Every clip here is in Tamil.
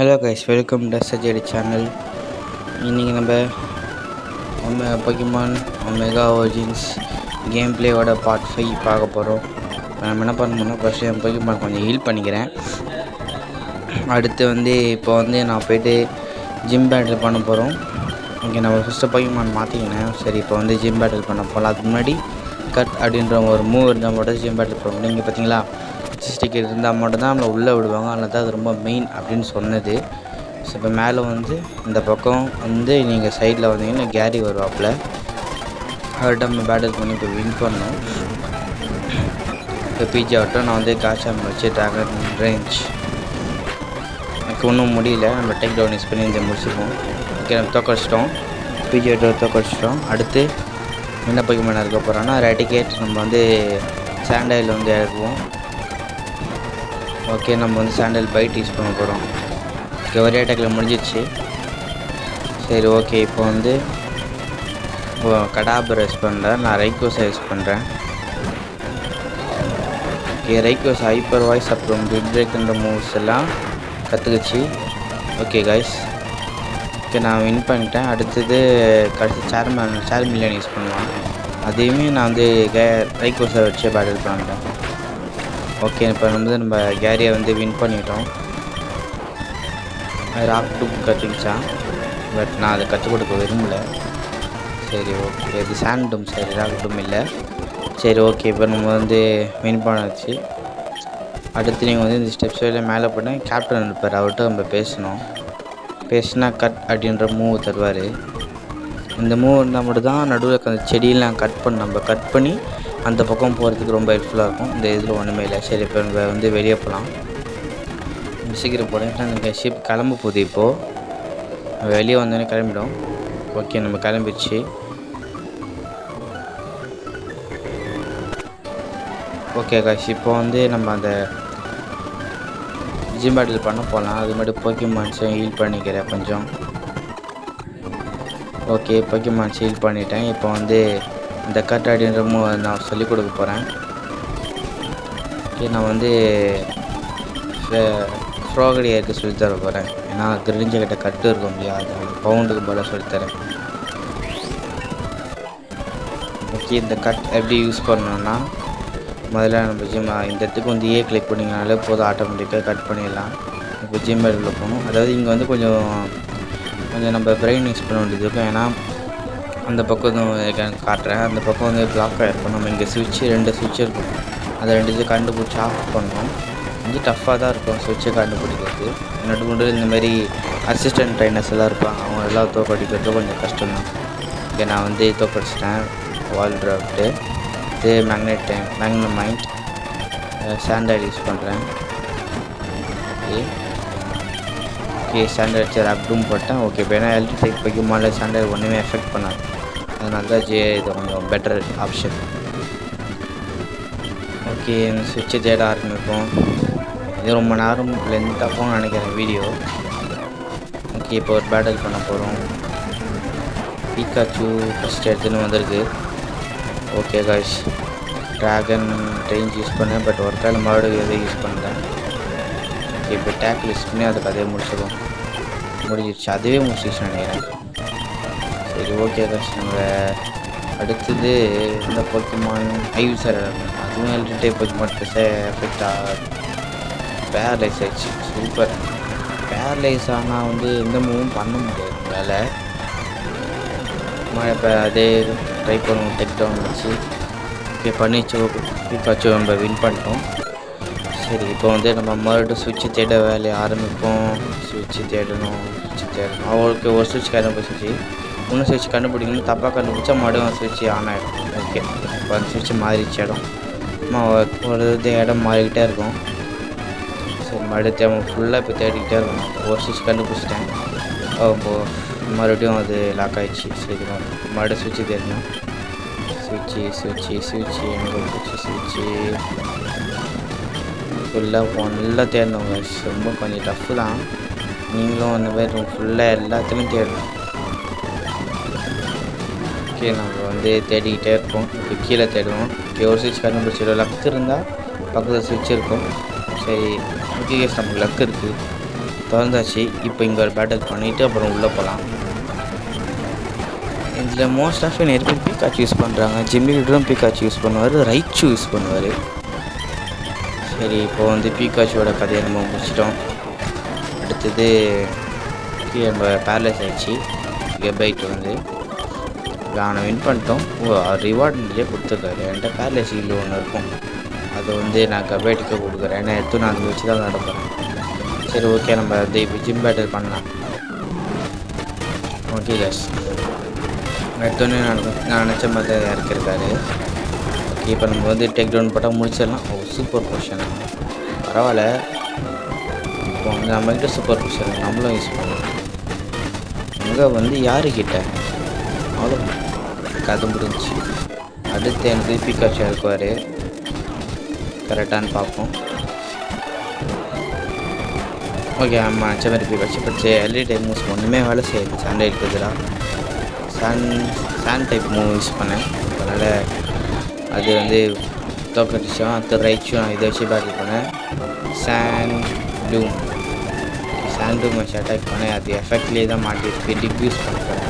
ஹலோ கைஸ், வெல்கம் டு சஜடி சேனல். இன்றைக்கி நம்ம பொக்கிமான் ஒமேகா ஒரிஜின்ஸ் கேம் பிளேயோட பார்ட் 5 பார்க்க போகிறோம். நம்ம என்ன பண்ணணும்னா ஃபஸ்ட்டு என் பொக்கிமான் கொஞ்சம் ஹீல் பண்ணிக்கிறேன். அடுத்து இப்போ நான் போய்ட்டு ஜிம் பேட்டில் பண்ண போகிறோம். ஓகே, நம்ம ஃபஸ்ட்டு பொக்கிமான் மாற்றிக்கினேன். சரி, இப்போ ஜிம் பேட்டில் பண்ண போகலாம். அதுக்கு முன்னாடி கட் அப்படின்ற ஒரு மூவ் இருந்தால் மட்டும் ஜிம் பேட்டில் போகணும். நீங்கள் பார்த்தீங்களா, ஸ்டிக்கர் இருந்தால் மட்டும் தான் நம்மளை உள்ளே விடுவாங்க. அதனால தான் அது ரொம்ப மெயின் அப்படின்னு சொன்னது. ஸோ இப்போ மேலே இந்த பக்கம் நீங்கள் சைடில் வந்தீங்கன்னா கேரி வருவாப்பில். அவர்கிட்ட நம்ம பேட்டில் பண்ணி இப்போ வின் பண்ணோம். இப்போ பிஜி ஆகட்டும், நான் காஷாம் வச்சு ட்ராகன் ரேஞ்ச் எனக்கு ஒன்றும் முடியல. நம்ம டேக் டவுன் யூஸ் பண்ணி முடிச்சுப்போம். ஓகே, நம்ம தோக்கடிச்சிட்டோம். PG auto தோக்கடிச்சிட்டோம். அடுத்து என்ன பொக்கிமான் இருக்க போகிறோன்னா ரெட்டிகேட். நம்ம சாண்டைல் இறக்குவோம். ஓகே, நம்ம சாண்டல் பைட் யூஸ் பண்ண போகிறோம். ஓகே, ஒரே அட்டாக்கில் முடிஞ்சிடுச்சு. சரி, ஓகே, இப்போ கடாபரை யூஸ் பண்ணுறேன். நான் ரைக்கோஸை யூஸ் பண்ணுறேன். ஓகே, ரைக்கோஸ் ஹைப்பர் வாய்ஸ் அப்புறம் பிட் பிரேக்ன்ற மூவ்ஸ் எல்லாம் கற்றுக்குச்சு. ஓகே கைஸ், ஓகே, நான் வின் பண்ணிட்டேன். அடுத்தது கடைசி சார்மிலியன் யூஸ் பண்ணுவான். அதையுமே நான் ரைக்கோஸை வச்சு பேட்டில் பண்ணிட்டேன். ஓகே, இப்போ நம்ம கேரியை வின் பண்ணிட்டோம். ராக் டூப் கற்றுக்கிச்சான், பட் நான் அதை கற்றுக் கொடுக்க விரும்பலை. சரி, ஓகே, இது சாண்டும். சரி, ராக் டூப் இல்லை. சரி, ஓகே, இப்போ நம்ம வின் பண்ணாச்சு. அடுத்து நீங்கள் இந்த ஸ்டெப்ஸ் எல்லாம் மேலே போட்டு கேப்டன் இருப்பார், அவர்கிட்ட நம்ம பேசினா கட் அப்படின்ற மூவ் தருவார். இந்த மூவ் இருந்தால் மட்டும் தான் நடுவில் அந்த செடியெல்லாம் நம்ம கட் பண்ணி அந்த பக்கம் போகிறதுக்கு ரொம்ப ஹெல்ப்ஃபுல்லாக இருக்கும். இந்த இதில் ஒன்றுமே இல்லை. சரி, இப்போ நம்ம வெளியே போகலாம். சீக்கிரம் போகிறேன். எனக்கு ஷிப் கிளம்ப போகுது. இப்போது வெளியே வந்தோடனே கிளம்பிடும். ஓகே, நம்ம கிளம்பிடுச்சு. ஓகே காய்ஸ், இப்போ நம்ம அந்த ஜிம் பேட்டில் பண்ண போகலாம். அது மட்டும் பொக்கிமான்ஸும் ஹீல் பண்ணிக்கிறேன் கொஞ்சம். ஓகே, பொக்கிமான்ஸ் ஹீல் பண்ணிட்டேன். இப்போ இந்த கட் அப்படின்ற நான் சொல்லிக் கொடுக்க போகிறேன். ஓகே, நான் ஃப்ராகடியாருக்கு சொல்லித்தர போகிறேன். ஏன்னா கிரிஞ்ச கட்டு இருக்கும் இல்லையா, அது பவுண்டுக்கு போல சொல்லித்தரேன். ஓகே, இந்த கட் எப்படி யூஸ் பண்ணணுன்னா முதல்ல நம்ம இந்த இடத்துக்கு ஏ கிளிக் பண்ணிங்கனாலே போதும், ஆட்டோமேட்டிக்காக கட் பண்ணிடலாம். இப்போ ஜிம் பேட்டில் போகணும். அதாவது இங்கே கொஞ்சம் நம்ம பிரெயின் யூஸ் பண்ண வேண்டியது இருக்கும். ஏன்னா அந்த பக்கம் காட்டுறேன். அந்த பக்கம் பிளாக் ஆகிருக்கும். நம்ம இங்கே ரெண்டு சுவிட்ச் இருக்கும். அதை ரெண்டு கண்டுபிடிச்சி ஆஃப் பண்ணோம். டஃப்பாக தான் இருக்கும் சுவிட்சை கண்டுபிடிக்கிறது. நடுமுண்டு இந்தமாரி அசிஸ்டன்ட் ட்ரைனர்ஸ் எல்லாம் இருப்பாங்க, அவங்க எல்லாம் தோக்கடிக்கிறது கொஞ்சம் கஷ்டம் தான். இங்கே நான் தோக்கடிச்சிட்டேன். வால் ட்ராஃப்ட்டு இது மேக்னமைட் சாண்டைல் யூஸ் பண்ணுறேன். ஓகே, சாண்டல் வச்சு ராக்டூம் போட்டேன். ஓகே, இப்போ ஏன்னா எலக்ட்ரிக் பொக்கிமான்ல சாண்டல் ஒன்றுமே எஃபெக்ட் பண்ணாது. அதனால தான் இது கொஞ்சம் பெட்டர் ஆப்ஷன். ஓகே, சுவிட்சை தேட ஆரம்பிப்போம். இது ரொம்ப நேரம் லென்த்தாக போகணும்னு நினைக்கிறேன் வீடியோ. ஓகே, இப்போ ஒரு பேட்டில் பண்ண போகிறோம். பிகாச்சு ஃபஸ்ட் எடுத்துன்னு வந்திருக்கு. Okay guys, dragon range use பண்ணேன், பட் ஒரு கால் மறுபடியும் எதை யூஸ் பண்ணுறேன். ஓகே, இப்போ டேக் யூஸ் பண்ணி அதுக்கு அதே முடிஞ்சிடுச்சு. அதுவே முடிச்சிடுச்சு நினைக்கிறேன். சரி, ஓகே காய்ஸ், நம்ம அடுத்தது இந்த பொக்கிமான் ஐவிசர். அதுவும் எலக்ட்ரிக் பொக்கிமான் எஃபெக்ட் பேரலைஸ் ஆகிடுச்சு. சூப்பர். பேரலைஸ் ஆனால் எந்த மூவும் பண்ண முடியாது உங்களால். இப்போ அதே ட்ரை பண்ணுவோம், டெக் டவுன் வச்சு. ஓகே, பண்ணிச்சு. பிகாச்சு நம்ம வின் பண்ணிட்டோம். சரி, இப்போ நம்ம மறுபடியும் சுவிட்சு தேட வேலையை ஆரம்பிப்போம். சுவிட்சு தேடணும். அவங்களுக்கு ஒரு சுவிட்ச் கண்டுபிடிச்சி இன்னும் சுவிட்ச் கண்டுபிடிக்கணும். தப்பாக கண்டுபிடிச்சா மறுபடியும் சுவிட்ச் ஆன் ஆகிடும். ஓகே, இப்போ அந்த சுவிட்சு மாறிடுச்சு. ஒரு இடம் மாறிக்கிட்டே இருக்கும். சரி, மறுபடியும் ஃபுல்லாக இப்போ தேடிக்கிட்டே இருக்கணும். ஒரு சுவிட்ச் கண்டுபிடிச்சிட்டேன். மறுபடியும் அது லாக் ஆகிடுச்சு. சரி, மறுபடியும் சுவிட்சு தேடணும். சுவிட்சு எனக்கு பிடிச்சி சுவிட்சு ஃபுல்லாக நல்லா தேடணும். ரொம்ப கொஞ்சம் டஃப்பு தான். நீங்களும் அந்த மாதிரி ஃபுல்லாக எல்லாத்துலேயும் தேடணும். ஓகே, நம்ம தேடிக்கிட்டே இருப்போம். இப்போ கீழே தேடுவோம். ஓகே, ஒரு சுவிட்ச் கண்டுபிடிச்சிடும். லக் இருந்தால் பக்கத்தில் சுவிட்ச் இருக்கும். சரி, ஓகே கேஸ், நமக்கு லக் இருக்குது. திறந்தாச்சு. இப்போ இங்கே ஒரு பேட்டில் பண்ணிவிட்டு அப்புறம் உள்ளே போகலாம். இதில் மோஸ்ட் ஆஃப் நிறைய பேர் பீகாச்சு யூஸ் பண்ணுறாங்க. ஜிம்மி லீடரும் பீகாச்சு யூஸ் பண்ணுவார், ரைச்சு யூஸ் பண்ணுவார். சரி, இப்போ வந்து பீகாச்சோட கதையை நம்ம முடிச்சிட்டோம். அடுத்தது நம்ம பேரலைஸ் ஆகிடுச்சு. கெபைட் வந்து அவனை வின் பண்ணிட்டோம். ரிவார்டு நிறைய கொடுத்துருக்காரு. என்கிட்ட பேரலைஸ் இல்லை ஒன்று இருக்கும், அதை வந்து நான் கபைட்டுக்கு கொடுக்குறேன். ஏன்னா எடுத்து நான் அதை வச்சு தான் நடப்பேன். சரி, ஓகே, நம்ம வந்து இப்போ ஜிம் பேட்டில் பண்ணலாம். ஓகே கேஸ், எடுத்தோடனே நான் நினச்ச மாதிரி தான் இறக்கிருக்காரு. ஓகே, இப்போ நம்ம வந்து டேக் டவுன் போட்டால் முடிச்சிடலாம். சூப்பர் பொசிஷன், பரவாயில்ல. இப்போ வந்து நம்மகிட்ட சூப்பர் பொசிஷன் நம்மளும் யூஸ் பண்ணலாம். அங்கே வந்து யாருக்கிட்ட அவ்வளோ கதை முடிஞ்சிச்சு. அடுத்து எனக்கு பீகாச்சு இருக்குவார், கரெக்டானு பார்ப்போம். ஓகே, ஆமாம், அச்ச மாதிரி Pikachu. But LED type moves ஒன்றுமே வேலை செய்யுது. சாண்ட் இருக்குதுடா, சாண்ட் டைப் மூவ் யூஸ் பண்ணேன். அதனால் அது வந்து தோக்கடிச்சோம். அது ரைச்சும் இதை வச்சு பேட்டில் பண்ணேன். சாண்ட் டூம் வச்சு அட்டாக் பண்ணேன். அது எஃபெக்ட்லேயே தான் மாட்டிருக்கு. டிக் யூஸ் பண்ணுறேன்.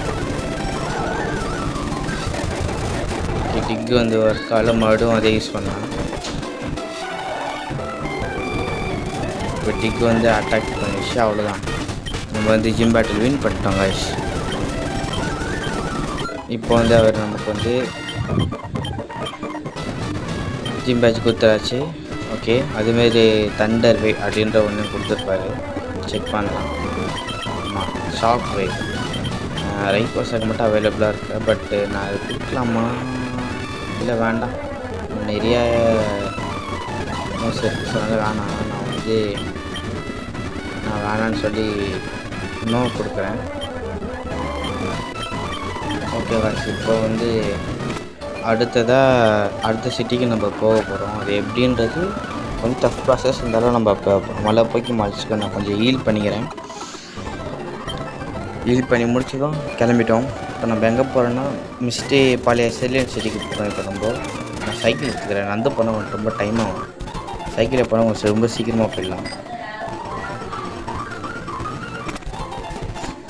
டிக் வந்து ஒரு காலம் மறுபடியும் அதே யூஸ் பண்ணலாம். இப்போ டிக் வந்து அட்டாக் பண்ணிடுச்சு, அவ்வளோதான். நம்ம வந்து ஜிம் பேட்டில் வின் பண்ணிட்டோம் கைஸ். இப்போ வந்து அவர் நமக்கு வந்து ஜிம் பேட்ச் கொடுத்தாச்சு. ஓகே, அதுமாரி தண்டர் வே அப்படின்ற ஒன்று கொடுத்துருப்பாரு, செக் பண்ணலாம். ஆமாம், ஷாக் வே ரைட் பர்சன் மட்டும் அவைலபிளாக இருக்குது. பட்டு நான் அது கொடுக்கலாமா இல்லை வேண்டாம், நிறைய நியூஸ் இருக்குது, சொன்னால வேணாம். நான் வேணான்னு சொல்லி இன்னும் கொடுக்குறேன். ஓகே வாட்ஸ், இப்போ வந்து அடுத்த சிட்டிக்கு நம்ம போக போகிறோம். அது எப்படின்றது கொஞ்சம் டஃப் ப்ராசஸ் இருந்தாலும் நம்ம இப்போ மழை போய்க்கு மழைச்சிக்க நான் கொஞ்சம் ஹீல் பண்ணிக்கிறேன். ஹீல் பண்ணி முடிச்சதும் கிளம்பிட்டோம். இப்போ நம்ம எங்கே போகிறோன்னா பழைய செல்லியன் சிட்டிக்கு போகிறோம். இப்போ நான் சைக்கிள் எடுத்துக்கிறேன். நடந்து போனால் ரொம்ப டைம் ஆகும். சைக்கிளில் போனால் கொஞ்சம் ரொம்ப சீக்கிரமாக போயிடலாம்.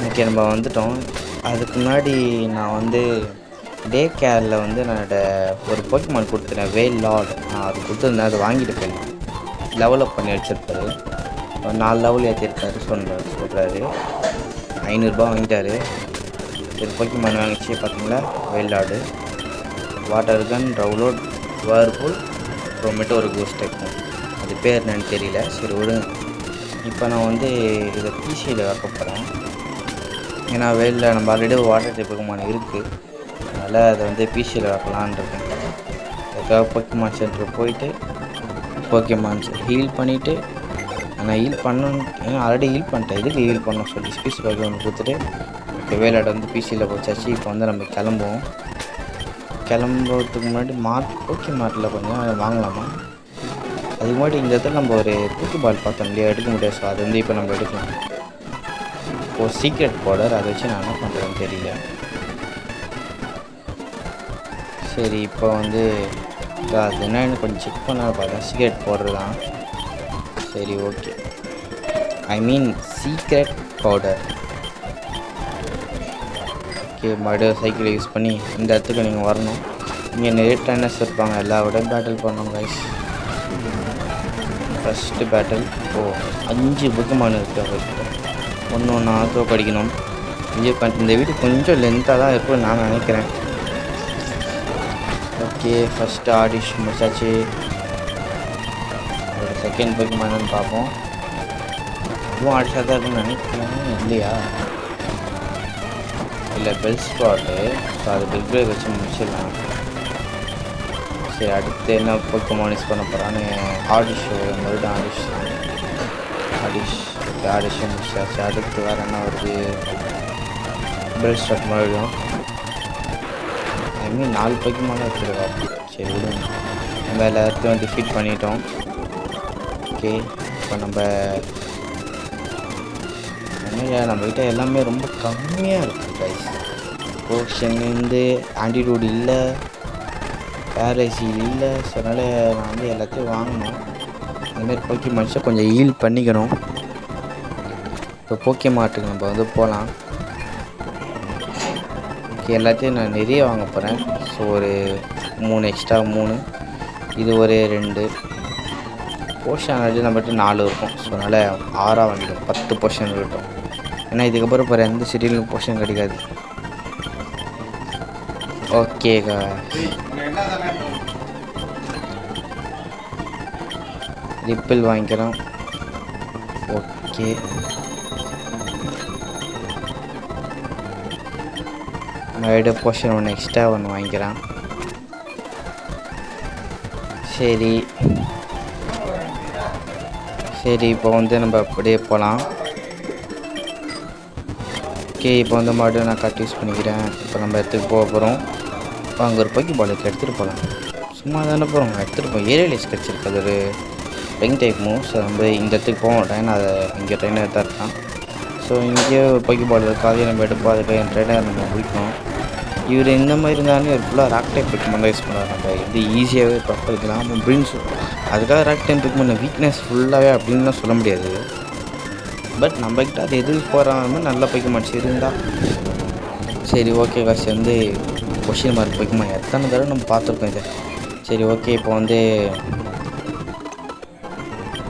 ஓகே, நம்ம வந்துட்டோம். அதுக்கு முன்னாடி நான் வந்து டே கேரில் வந்து ஒரு போக்கிமான் கொடுத்துட்டேன், வேல் லார்ட். நான் அது கொடுத்துருந்தேன், அதை வாங்கிட்டு போயிருந்தேன். லெவலப் பண்ணி வச்சுருப்பாரு, 4 லெவல் ஏற்றிருக்காரு சொல்கிறாரு. 500 வாங்கிட்டாரு. ஒரு போக்கிமான் வாங்கிச்சு பார்த்தீங்களா, வேல் லார்டு. வாட்டர் கன், ரவுலோட், வேர்பூல், அப்புறமேட்டு ஒரு கோஸ்ட் இருக்கும், அது பேர் என்னன்னு தெரியல. சரி விடுங்க. இப்போ நான் வந்து இதை பிசியில் வைக்க போகிறேன். ஏன்னா வேலில் நம்ம ஆல்ரெடி வாட்டர் டைப் போக்கிமான் இருக்குது, அதனால் அதை வந்து பிசியில் வைக்கலான்னு இருக்கேன். அதுக்காக போக்கிமான் சென்டர் போயிட்டு போக்கிமான்ஸ் ஹீல் பண்ணிவிட்டு, நான் ஹீல் பண்ணணும், ஏன்னா ஆல்ரெடி ஹீல் பண்ணிட்டேன், இதுக்கு ஹீல் பண்ணணும் சொல்லி ஸ்பீஸ் பேக் ஒன்று கொடுத்துட்டு இப்போ வேலாட வந்து பிசியில் போச்சாச்சு. இப்போ வந்து நம்ம கிளம்புறதுக்கு முன்னாடி போக்கிமார்ட்டில் கொஞ்சம் வாங்கலாமா. அதுக்கு முன்னாடி இந்த இடத்துல நம்ம ஒரு தூக்கு பால் பார்த்தோம் இல்லையா, எடுக்க முடியாது. ஸோ அது வந்து இப்போ நம்ம எடுக்கலாம். ஒரு சீக்ரெட் பவுடர், அதை வச்சு நான் என்ன பண்ணுறேன்னு தெரியல. சரி, இப்போ வந்து அது என்னன்னு கொஞ்சம் செக் பண்ண பார்த்தேன். சீக்ரெட் பவுடர் தான். சரி, ஓகே, சீக்ரெட் பவுடர். ஓகே, மறுபடியும் சைக்கிளை யூஸ் பண்ணி இந்த இடத்துக்கு நீங்கள் வரணும். இங்கே நிறைய ட்ரைனர்ஸ் இருப்பாங்க, எல்லாரோட பேட்டில் பண்ணணும் கைஸ். ஃபஸ்ட்டு பேட்டில் 5 போக்கிமான் இருக்குது. ஒன்று தோக்கடிக்கணும். இந்த வீடு கொஞ்சம் லென்த்தாக தான் இருக்கும்னு நான் நினைக்கிறேன். ஓகே, ஃபஸ்ட்டு ஆடிஷ் முடிச்சாச்சு. ஒரு செகண்ட் போக்கிமான்னு பார்ப்போம். இதுவும் ஆடிஷாக தான் இருக்குன்னு நினைக்கிறேன், இல்லையா? இல்லை, பெல் ஸ்பாட்டு. ஸோ அது பிக் பிரேக் வச்சு முடிச்சிடலாம். சரி, அடுத்து என்ன போக்கிமான் யூஸ் பண்ண போகிறான்னு ஆடிஷ், மறுபடியும் ஆடிஷ் முடிச்சாச்சு. அடுத்து வேறு என்ன வருது, பெல் ஸ்டார்ட் மறுபடியும். 4 போக்கிமான் வச்சுருக்காரு. சரி விடுங்க, நம்ம எல்லாத்தையும் டிஃபீட் பண்ணிட்டோம். ஓகே, இப்போ நம்மகிட்ட எல்லாமே ரொம்ப கம்மியாக இருக்குது கைஸ். போர்ஷன்லேருந்து ஆன்டிடூட் இல்லை, பேரலைசி இல்லை. ஸோ அதனால் நான் வந்து எல்லாத்தையும் வாங்கணும். அதுமாரி போக்கிமான்ஸை கொஞ்சம் ஹீல் பண்ணிக்கணும். இப்போ போக்கேமார்ட்டுக்கு நம்ம வந்து போகலாம். ஓகே, எல்லாத்தையும் நான் நிறைய வாங்க போகிறேன். ஸோ ஒரு 3 எக்ஸ்ட்ரா 3, இது ஒரு 2 போர்ஷன் ஆல்ரெடி நம்மகிட்ட 4 இருக்கும். ஸோ அதனால் 6 வந்துடும், 10 போர்ஷன் இருக்கட்டும். ஏன்னா இதுக்கப்புறம் இப்போ எந்த சிட்டிலும் போர்ஷன் கிடைக்காது. ஓகேக்கா, ரிப்பிள் வாங்கிக்கிறோம். ஓகே, மறுபடியும் போர்ஷன் 1 எக்ஸ்ட்ரா 1 வாங்கிக்கிறேன். சரி, இப்போ வந்து நம்ம அப்படியே போகலாம். ஓகே, இப்போ வந்து மறுபடியும் நான் கட் யூஸ் பண்ணிக்கிறேன். இப்போ நம்ம இடத்துக்கு போக போகிறோம். அங்கே ஒரு போக்கி பாலுக்கு எடுத்துகிட்டு போகலாம். சும்மா தானே போகிறோம், எடுத்துகிட்டு போவோம். ஏரியாலிஸ் கிடச்சிருக்கு, அது ஒரு பெங் டைப் மூவ். ஸோ நம்ம இந்த இடத்துக்கு போக மாட்டேன், அதை இங்கே ட்ரெயினர் தான் இருக்கான். ஸோ இங்கேயே ஒரு போக்கி பால் இருக்குது, அதையும் நம்ம எடுப்போம். அதுக்கு என் ட்ரெயினர் நம்ம முடிக்கணும். இவர் இந்த மாதிரி இருந்தாலும் இவர் ஃபுல்லாக ராக் டைப் பிக்மெண்ட் யூஸ் பண்ணுவார். நம்ம இது ஈஸியாகவே ப்ராப்பரிக்கலாம் அப்படின்னு அதுக்காக ராக் டைப் பிக்மெண்ட் வீக்னஸ் ஃபுல்லாகவே அப்படின்னு சொல்ல முடியாது. பட் நம்மக்கிட்ட அது எது போகிறாங்க நல்ல பிக்மெண்ட்ஸ் இருந்தால் சரி. ஓகே காசு வந்து கொஷின் மார்க் பிக்மெண்ட் எத்தனை தடவை நம்ம பார்த்துருக்கோம் இதை. சரி ஓகே, இப்போ வந்து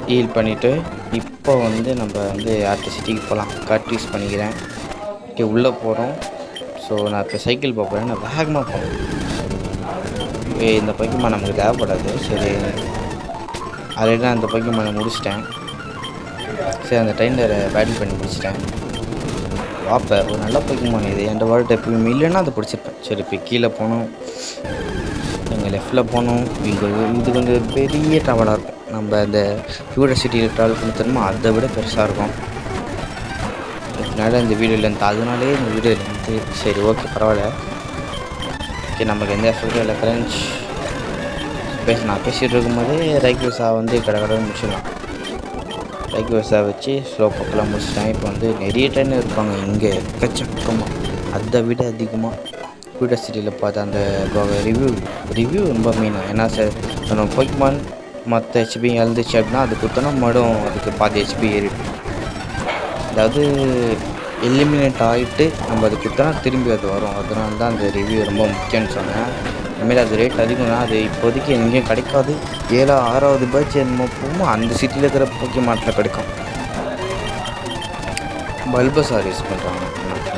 ஹீல் பண்ணிவிட்டு இப்போ வந்து நம்ம வந்து அடுத்த சிட்டிக்கு போகலாம். கட் யூஸ் பண்ணிக்கிறேன். ஓகே, உள்ளே போகிறோம். ஸோ நான் இப்போ சைக்கிள் போகிறேன், நான் வேகமாக போகிறேன். இந்த பைக்குமா நமக்கு தேவைப்படாது. சரி, ஆல்ரெடி நான் அந்த பைக்குமா நான் முடிச்சிட்டேன். சரி, அந்த ட்ரெயினில் பேட்டில் பண்ணி முடிச்சிட்டேன். பார்ப்பேன் ஒரு நல்ல பைக்குமா இது என் வாழ்க்கை எப்பயுமே இல்லைன்னா அதை பிடிச்சிருப்பேன். சரி, இப்போ கீழே போனோம், எங்கள் லெஃப்டில் போனோம். இது கொஞ்சம் பெரிய ட்ராவலாக இருக்கும். நம்ம இந்த ஃபியூச்சர் சிட்டியில் ட்ராவல் பண்ணி தருமோ அதை விட பெருசாக இருக்கும். அதனால இந்த வீடியோ லென்த், அதனாலே இந்த வீடியோ லென்த்து. சரி ஓகே, பரவாயில்ல. ஓகே, நமக்கு எந்த எஃபெக்டும் இல்லை. ஃப்ரெண்ட்ஸ் நான் பேசிகிட்டு இருக்கும்போதே ரைக்யூஸா வந்து கடை முடிச்சிடலாம். ரைக்யூஸா வச்சு ஸ்லோ பக்கெலாம் முடிச்சிட்டேன். இப்போ வந்து நிறைய ட்ரெயின் இருப்பாங்க இங்கே எக்கச்சக்கமாக, அதை விட அதிகமாக ஃபியூச்சர் சிட்டியில் பார்த்தா அந்த ரிவ்யூ ரொம்ப மெயினாக. ஏன்னா சார் நம்ம போய்க்குமான் மற்ற ஹெச்பி இழந்துச்சு அப்படின்னா அது குத்தனா மறும் அதுக்கு பாதி ஹெச்பி ஏறிடும். அதாவது எலிமினேட் ஆகிட்டு நம்ம அது குத்தனா திரும்பி அது வரும். அதனால தான் அந்த ரிவ்யூ ரொம்ப முக்கியம்னு சொன்னேன். இனிமேல் அது ரேட் அதிகம் தான், அது இப்போதைக்கு எங்கேயும் கிடைக்காது. 7வது பேட்ச் என்னமோ போகும், அந்த சிட்டியில் இருக்கிற போக்கேமார்ட்டில் கிடைக்கும். பல்பசார் யூஸ் பண்ணுறாங்க.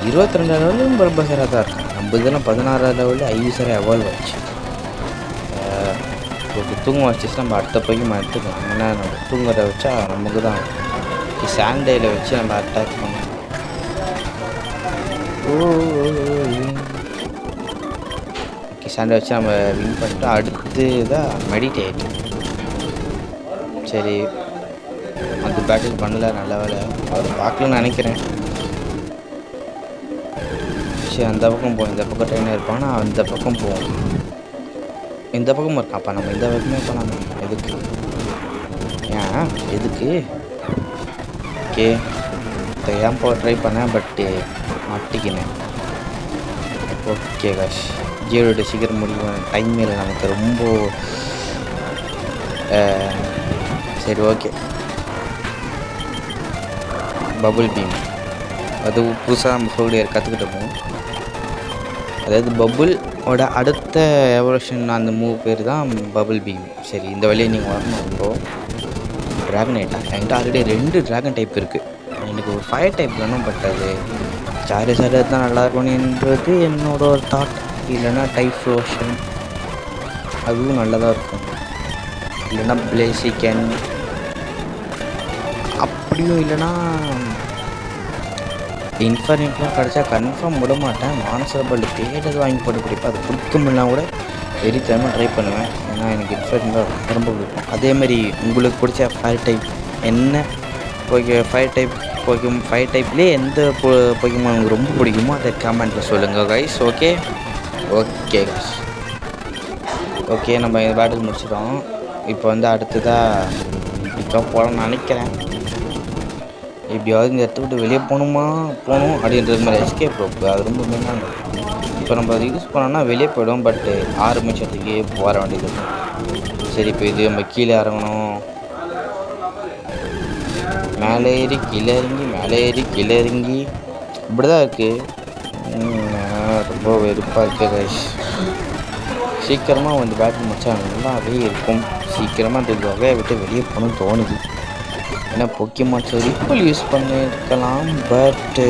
22 லெவலும் பல்பசாராக தான் இருக்கும். நம்ம இதெல்லாம் 16 லெவலில் ஐவிசரை எவால்வ் ஆச்சு. இப்போ தூங்க வச்சுட்டு நம்ம அடுத்த போய்க்கு எடுத்துக்கலாம். ஏன்னா நம்ம தூங்குறத வச்சா நமக்கு தான் சாண்டையில் வச்சு நம்ம அட்டாக் பண்ணோம். ஓகே, சாண்டை வச்சு நம்ம வின் பண்ணிட்டு அடுத்து தான் மெடிடேட். சரி, அந்த பேட்டில் பண்ணல, நல்ல வேலை. அவர் பார்க்கலன்னு நினைக்கிறேன். சரி, அந்த பக்கம் போவோம். இந்த பக்கம் ட்ரெயினாக இருப்பாங்கன்னா அந்த பக்கம் போவோம். இந்த பக்கம் இருக்கா, அப்போ நம்ம இந்த பக்கமே போகலாமா? எதுக்கு எதுக்கு? ஓகே, இப்போ ஏன் போக ட்ரை பண்ணேன், பட்டு மாட்டிக்கினேன். ஓகே காஷ், ஜியோட சீக்கிரம் முடியும், டைம் இல்லை நமக்கு ரொம்ப. சரி ஓகே, பபுள் பீம் அது புதுசாக நம்ம ஃபோல்டியர் கற்றுக்கிட்டோம். அதாவது பபுளோட அடுத்த எவல்யூஷன் அந்த மூவ் பேர் தான் பபுள் பீம். சரி, இந்த வழியை நீங்கள் வரணும். இப்போது ட்ராகனைட்டா என்கிட்ட ஆல்ரெடி 2 ட்ராகன் டைப் இருக்குது. எனக்கு ஒரு ஃபயர் டைப் வேணும், பட் அது சார்ஜர் தான் நல்லா இருக்கணுன்றது என்னோட ஒரு தாட். இல்லைன்னா டைஃப்ளோஷன் அதுவும் நல்லதாக இருக்கும். இல்லைன்னா பிளேசிக்கன், அப்படியும் இல்லைன்னா இன்ஃபர்னேட்லாம் கிடச்சா கன்ஃபார்ம் விட மாட்டேன். மானசரபல் தேடது வாங்கி போட்டு பிடிப்பேன். அது பிடிக்க முடியலாம் கூட வெறித்தனமாக ட்ரை பண்ணுவேன். ஏன்னா எனக்கு இன்ஃபர்னேட் ரொம்ப பிடிக்கும். அதேமாதிரி உங்களுக்கு பிடிச்ச ஃபயர் டைப் என்ன? ஃபயர் டைப்லேயே எந்த போக்கிமான் உங்களுக்கு ரொம்ப பிடிக்குமோ அதை கமெண்ட்டில் சொல்லுங்கள் கைஸ். ஓகே கைஸ், ஓகே, நம்ம இந்த பேட்டில் முடிச்சிட்டோம். இப்போ வந்து அடுத்ததாக இப்போ போகலான்னு நினைக்கிறேன். எப்படியாவது இந்த இடத்த விட்டு வெளியே போகணும் அப்படின்றது மாதிரி எஸ்கேப் ரோப்பு அது ரொம்ப மெயினாக. இப்போ நம்ம அதை யூஸ் பண்ணோன்னா வெளியே போய்டும், பட்டு ஆரம்பிச்சதுக்கே போக வேண்டியது இருக்கும். சரி, இப்போ இது நம்ம கீழே இறங்கணும். மேலே ஏறி கீழே இறங்கி மேலே ஏறி கீழே இறங்கி இப்படி தான் இருக்குது. ரொம்ப வெறுப்பாக இருக்குது கைஸ். சீக்கிரமாக வந்து பேட்டில் முடிச்சா நல்லாவே இருக்கும். சீக்கிரமாக அந்த வகையை விட்டு வெளியே போகணும்னு தோணுது. ஏன்னா பொக்கிமான்ஸ் ரிப்பிள் யூஸ் பண்ணியிருக்கலாம், பட்டு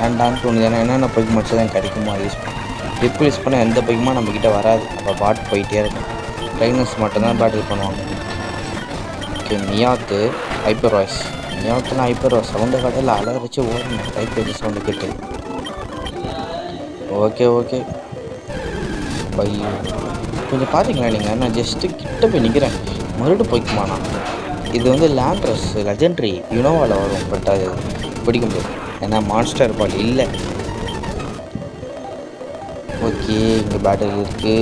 வேண்டான்னு தோணுது. ஏன்னா என்னென்ன பொக்கிமான்ஸ் தான் கிடைக்குமோ அதை யூஸ் பண்ண. ரிப்பிள் யூஸ் பண்ணால் எந்த பொக்கிமா நம்மக்கிட்ட வராது. அப்போ பாட்டு போயிட்டே இருக்கும். ட்ரைனர்ஸ் மட்டும்தான் பேட்டில் பண்ணுவாங்க. Okay, Meowth hyper voice. மியாத்துலாம் ஹைப்பர் வாய்ஸ் சவுண்டை கடையில் அலரிச்சு ஓடணும். ஹைப்பர் சவுண்டு கிட்டு. ஓகே ஓகே பையோ கொஞ்சம் பார்த்தீங்களா நீங்கள்? நான் ஜஸ்ட்டு கிட்ட போய் நிற்கிறேன். மறுபடியும் போய்க்குமாண்ணா. இது வந்து லேண்ட்ரஸ் லெஜெண்ட்ரி யுனோவாவில் வரும். பட் அது பிடிக்க முடியாது, ஏன்னா மான்ஸ்டர் பால் இல்லை. ஓகே, இங்கே பேட்டில் இருக்குது.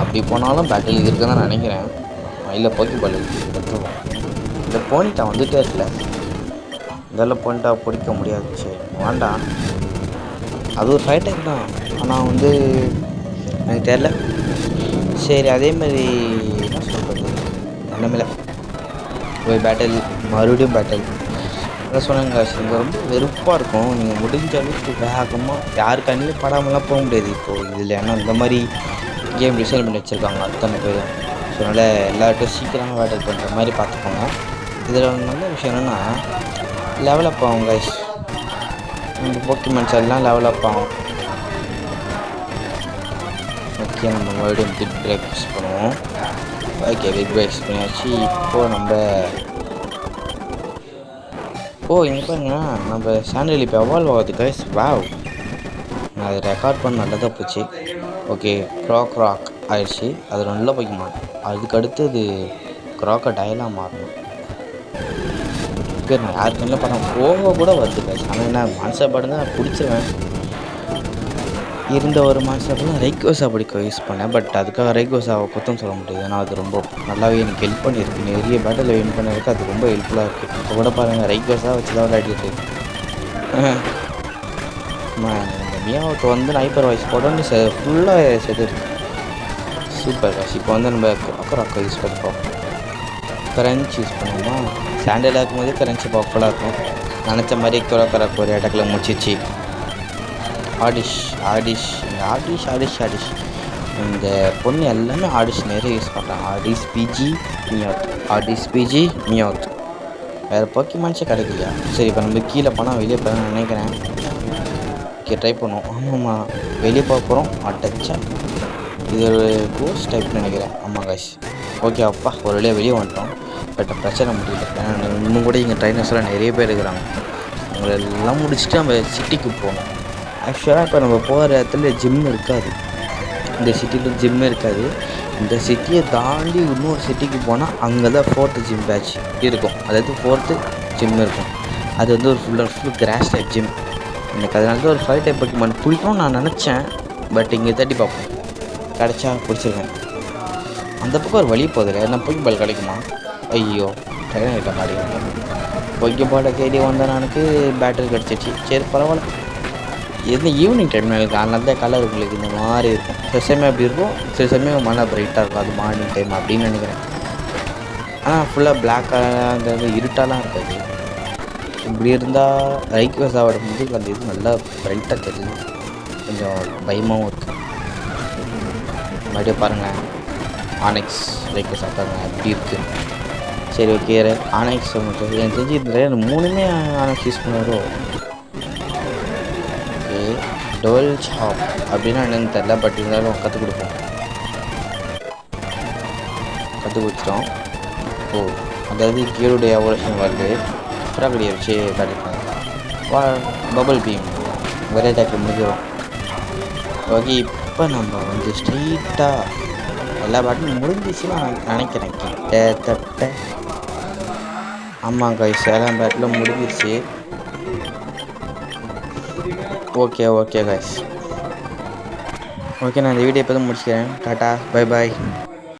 அப்படி போனாலும் பேட்டில் இருக்குன்னு தான் நினைக்கிறேன். இல்லை, போக்கி பால் இருக்குது. எடுத்துருவோம். இந்த போனிட்டா வந்துகிட்டே இருக்கல. இதெல்லாம் போனிட்டா பிடிக்க முடியாது. சரி வேண்டாம், அது ஒரு ஃபைட்டர் தான். ஆனால் வந்து எனக்கு தெரில. சரி, அதேமாதிரி என்ன சொல்கிறது, ஒன்றுமில்ல. ஒரு பேட்டில், மறுபடியும் பேட்டில். அதான் சொன்னாங்க, இங்கே ரொம்ப வெறுப்பாக இருக்கும். நீங்கள் முடிஞ்ச அளவுக்கு வேகமாக யார் கண்ணிலையும் படாமலாம் போக முடியாது இப்போது இதில். ஏன்னா இந்த மாதிரி கேம் டிசைன் பண்ணி வச்சுருக்காங்க அத்தனை பேரும். ஸோ அதனால் எல்லார்ட்டும் சீக்கிரமாக பேட்டில் பண்ணுற மாதிரி பார்த்துக்கோங்க. இதில் ஒரு நல்ல விஷயம் என்னென்னா லெவலப் ஆகும் கைஸ். நம்ம போக்கிமான்ஸ் எல்லாம் லெவலப் ஆகும். ஓகே, நம்ம மறுபடியும் பிக் பிரேக் யூஸ் பண்ணுவோம். ஓகே, பிக் பிரேக் யூஸ் பண்ணியாச்சு. இப்போது நம்ம இங்கே பாருங்கன்னா நம்ம சேனல் இப்போ எவால்வ் ஆகுது கைஸ். வாவ், நான் அதை ரெக்கார்ட் பண்ண நல்லதாக போச்சு. ஓகே, ராக் ஆயிடுச்சு. அது நல்லா போய்க்குமா. அதுக்கு அடுத்து அது க்ராக்கடைலாக மாறணும். நான் யாருக்கு என்ன பண்ண போக கூட வருது கைஸ். ஆனால் என்ன மான்ஸ்டர் பாடு தான் பிடிச்சிருவேன். இருந்த ஒரு மான்ஸ்டர் தான் ரைக்கோசா பிடிக்க யூஸ் பண்ணேன். பட் அதுக்காக ரைக்கோசாவை குத்தம் சொல்ல முடியாது. ஏன்னா அது ரொம்ப நல்லாவே எனக்கு ஹெல்ப் பண்ணியிருக்கு. நிறைய பேட்டில் வின் பண்ணதுக்கு அது ரொம்ப ஹெல்ப்ஃபுல்லாக இருக்குது. இப்போ கூட பாருங்கள், ரைக்கோசா வச்சு தான் விளையாடிட்டு இந்த மியாவுக்கு வந்து ஹைப்பர் வாய்ஸ் போட்டோன்னு ஃபுல்லாக செத்துருக்கு. Super guys. இப்போ வந்து நம்ம ராக்கை யூஸ் பண்ணிப்போம். கரன்ச் யூஸ் பண்ணுவோமா? சாண்டில் இருக்கும்போது கரன்ச்சி பவர்ஃபுல்லாக இருக்கும். நினச்ச மாதிரி ராக் ஒரு இடத்துல முடிச்சிச்சு. ஆடிஷ் இந்த பொண்ணு எல்லாமே ஆடிஷ் நிறைய யூஸ் பண்ணுறாங்க. ஆடிஷ் பிஜி மியாத். வேறு போக்கிமான்ஸே கிடைக்கலையா? சரி, இப்போ நம்ம கீழே போனால் வெளியே போகணும்னு நினைக்கிறேன். ஓகே, ட்ரை பண்ணுவோம். ஆமாம்மா, வெளியே போக போகிறோம். அட்டச்சா, இது ஒரு கோஸ்ட் டைப்னு நினைக்கிறேன். ஆமாம் கைஸ். ஓகே, அப்பா ஒரு வழியாக வெளியே வந்துட்டோம். பட் பிரச்சனை முடியல. ஏன்னா இன்னும் கூட இங்கே ட்ரைனர்ஸ்லாம் நிறைய பேர் இருக்கிறாங்க. அவங்கள எல்லாம் முடிச்சுட்டு நம்ம சிட்டிக்கு போகணும். ஆக்சுவலாக இப்போ நம்ம போகிற இடத்துல ஜிம் இருக்காது. இந்த சிட்டியில் ஜிம்மே இருக்காது. இந்த சிட்டியை தாண்டி இன்னொரு சிட்டிக்கு போனால் அங்கே தான் 4th ஜிம் பேட்ச் இருக்கும். அதாவது 4th ஜிம் இருக்கும். அது வந்து ஒரு full and full cross type gym. எனக்கு அதனால தான் ஒரு ஃபைவ் டைப் போக்கிமான் பிடிக்கும்னு நான் நினச்சேன். பட் இங்கே தட்டி பார்ப்போம், கிடச்சா பிடிச்சிருக்கேன். அந்த பக்கம் ஒரு வழி போதில்லை. என்ன பொக்கி பால் கிடைக்குமா? ஐயோ, ட்ரெயின் ஆகிட்ட மாதிரி. பொக்கி பாலை தேடி வந்தால் எனக்கு பேட்டரி கிடச்சிச்சு. சரி பரவாயில்ல. எது ஈவினிங் டைம் எனக்கு நல்ல கலர் உங்களுக்கு இந்த மாதிரி இருக்கும். சில சமயம் அப்படி இருக்கும், சில சமயம் மழை பிரைட்டாக இருக்கும். அது மார்னிங் டைம் அப்படின்னு நினைக்கிறேன். ஆனால் ஃபுல்லாக பிளாக்காக இருட்டாலாம் இருக்காது. இப்படி இருந்தால் ரைக்வசாவோட முதுகு அந்த இது நல்லா பிரைட்டாக தெரியுது. கொஞ்சம் பயமாகவும் இருக்குது. மறுபடியும் பாருங்கள், ஆனெக்ஸ் ரைக்வசா பாருங்கள் அப்படி இருக்குது. சரி ஓகே, ஆனெக்ஸ் மட்டும் எனக்கு தெரிஞ்சு இந்த 3மே ஆனெக்ஸ் யூஸ் பண்ணுவாரோ. ஓகே, டோல் ஷாப் அப்படின்னா என்னென்னு தெரில. பட் இருந்தாலும் கற்றுக் கொடுப்போம். கற்றுக் கொடுத்துட்டோம். அதாவது கீழுடைய எவல்யூஷன் வருது. ஃப்ராகடியை வச்சு காட்டிருக்காங்க. பபுள் பீம் ஒரே டைப்பில் முடிஞ்சிடும். ஓகே, இப்போ நம்ம வந்து ஸ்ட்ரெயிட்டாக எல்லா பேட்டும் முடிஞ்சிச்சுன்னு நான் நினைக்கிறேன். கிட்டத்தட்ட ஆமாம் கைஸ், எல்லா பேட்டிலும் முடிஞ்சிச்சு. Okay guys. ஓகே, நான் இந்த வீடியோ இப்போ தான் முடிச்சுக்கிறேன். Tata, bye bye.